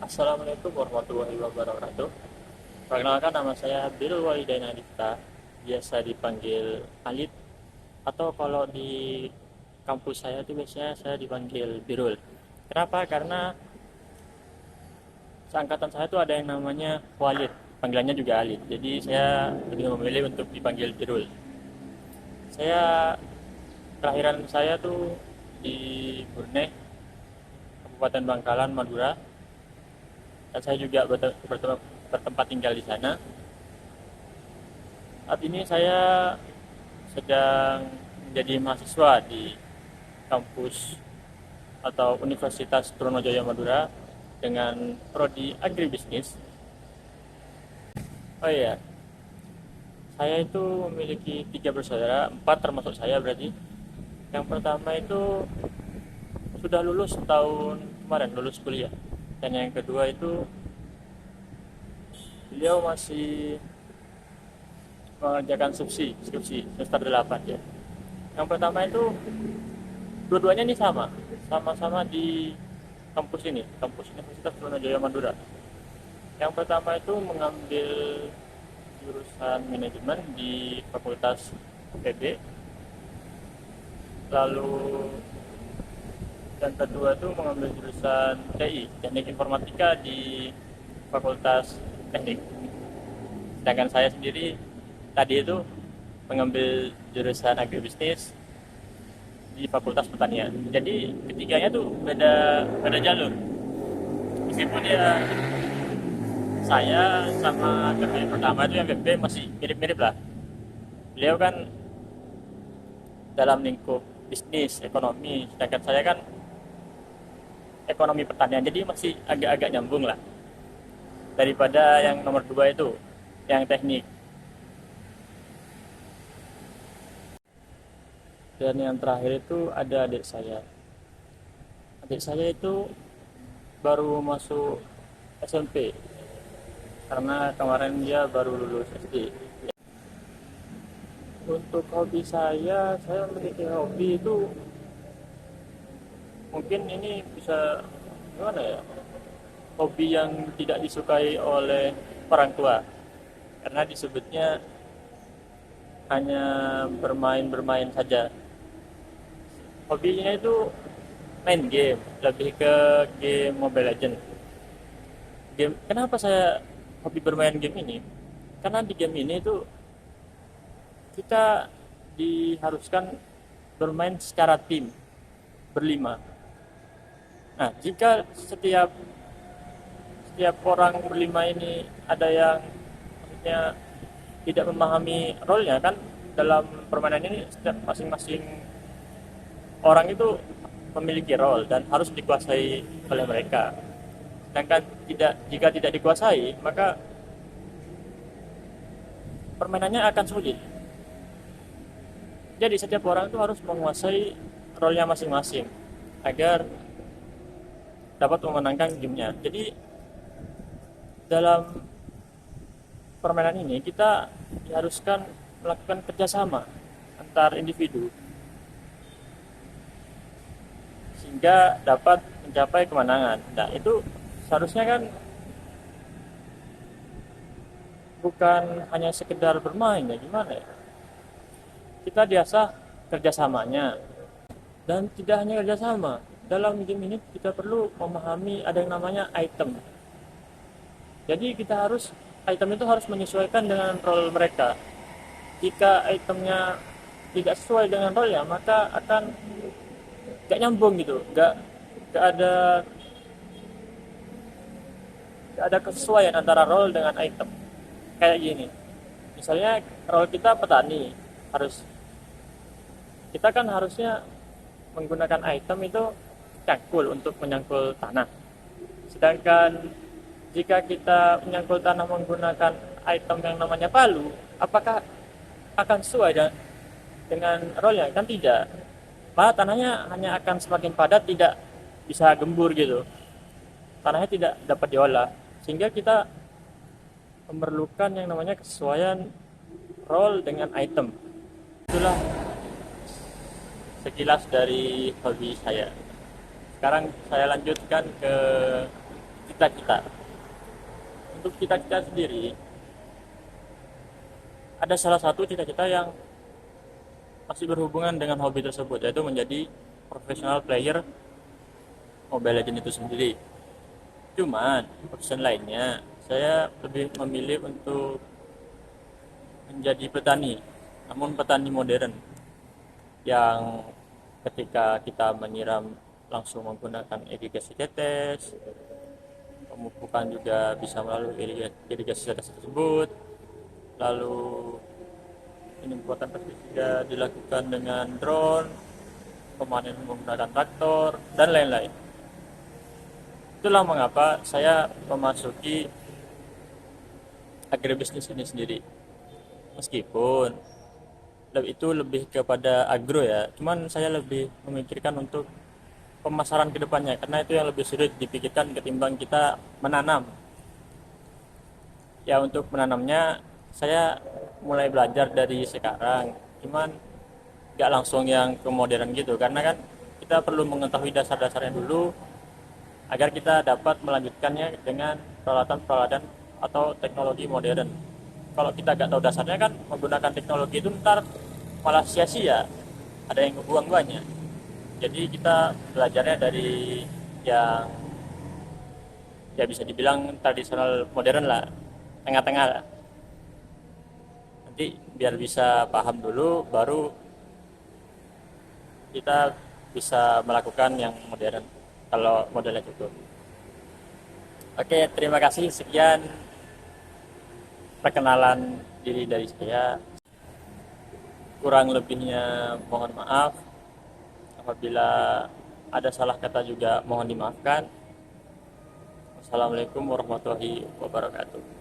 Assalamualaikum warahmatullahi wabarakatuh. Perkenalkan, nama saya Birul Walidain Adipta, biasa dipanggil Alit, atau kalau di kampus saya itu biasanya saya dipanggil Birul. Kenapa? Karena seangkatan saya itu ada yang namanya Walid, panggilannya juga Alit. Jadi saya lebih memilih untuk dipanggil Birul. Saya kelahiran saya tuh di Burneh, Kabupaten Bangkalan, Madura, dan saya juga bertempat tinggal di sana. Saat ini saya sedang menjadi mahasiswa di kampus atau Universitas Trunojoyo Madura dengan prodi agribisnis. Oh iya, saya itu memiliki 3 bersaudara, 4 termasuk saya berarti. Yang pertama itu sudah lulus tahun kemarin, lulus kuliah. Dan yang kedua itu beliau masih mengerjakan skripsi semester 8 ya. Yang pertama itu dua-duanya ini sama-sama di kampus ini, kampus Universitas Trunojoyo Madura. Yang pertama itu mengambil jurusan manajemen di Fakultas PB, lalu yang kedua itu mengambil jurusan TI, Teknik Informatika di Fakultas Teknik. Sedangkan saya sendiri tadi itu mengambil jurusan agribisnis di Fakultas Pertanian. Jadi ketiganya tuh beda jalur. Meskipun ya saya sama yang pertama itu yang BB masih mirip-mirip lah. Beliau kan dalam lingkup bisnis, ekonomi, sedangkan saya kan ekonomi pertanian, jadi masih agak-agak nyambung lah daripada yang nomor 2 itu, yang teknik. Dan yang terakhir itu ada adik saya itu baru masuk SMP karena kemarin dia baru lulus SD. Untuk hobi saya memiliki hobi itu mungkin ini bisa gimana ya, hobi yang tidak disukai oleh orang tua karena disebutnya hanya bermain saja. Hobinya itu main game, lebih ke game Mobile Legends. Kenapa saya hobi bermain game ini? Karena di game ini tuh kita diharuskan bermain secara tim, berlima. Nah, jika setiap orang berlima ini ada yang maksudnya tidak memahami role-nya, kan dalam permainan ini setiap masing-masing orang itu memiliki role dan harus dikuasai oleh mereka. Sedangkan jika tidak dikuasai, maka permainannya akan sulit. Jadi setiap orang itu harus menguasai role-nya masing-masing agar dapat memenangkan gamenya. Jadi dalam permainan ini kita diharuskan melakukan kerjasama antar individu sehingga dapat mencapai kemenangan. Nah, itu seharusnya kan bukan hanya sekedar bermain, ya gimana ya, kita diasah kerjasamanya. Dan tidak hanya kerjasama, dalam game ini kita perlu memahami ada yang namanya item. Jadi item itu harus menyesuaikan dengan role mereka. Jika itemnya tidak sesuai dengan role-nya, maka akan gak nyambung gitu, gak ada kesesuaian antara role dengan item. Kayak gini, misalnya role kita petani, kita kan harusnya menggunakan item itu cangkul untuk menyangkul tanah. Sedangkan jika kita menyangkul tanah menggunakan item yang namanya palu, apakah akan sesuai dengan role-nya? Kan tidak. Malah tanahnya hanya akan semakin padat, tidak bisa gembur gitu. Tanahnya tidak dapat diolah. Sehingga kita memerlukan yang namanya kesesuaian role dengan item. Itulah sekilas dari hobi saya. Sekarang saya lanjutkan ke cita-cita. Untuk cita-cita sendiri, ada salah satu cita-cita yang masih berhubungan dengan hobi tersebut, yaitu menjadi profesional player Mobile Legends itu sendiri. Cuman option lainnya, saya lebih memilih untuk menjadi petani, namun petani modern yang ketika kita menyiram langsung menggunakan irigasi tetes, pemupukan juga bisa melalui irigasi tetes tersebut, lalu penyemprotan pestisida dilakukan dengan drone, pemanen menggunakan traktor, dan lain-lain. Itulah mengapa saya memasuki agribisnis ini sendiri. Meskipun itu lebih kepada agro ya, cuman saya lebih memikirkan untuk pemasaran ke depannya, karena itu yang lebih sulit dipikirkan ketimbang kita menanam. Ya untuk menanamnya saya mulai belajar dari sekarang, cuman nggak langsung yang ke modern gitu, karena kan kita perlu mengetahui dasar-dasarnya dulu agar kita dapat melanjutkannya dengan peralatan-peralatan atau teknologi modern. Kalau kita nggak tahu dasarnya kan menggunakan teknologi itu ntar malah sia-sia, ada yang ngebuang banyak. Jadi kita belajarnya dari yang ya bisa dibilang tradisional modern lah, tengah-tengah lah. Nanti biar bisa paham dulu, baru kita bisa melakukan yang modern kalau modelnya cukup. Oke, terima kasih. Sekian perkenalan diri dari saya. Kurang lebihnya mohon maaf. Apabila ada salah kata juga mohon dimaafkan. Wassalamualaikum warahmatullahi wabarakatuh.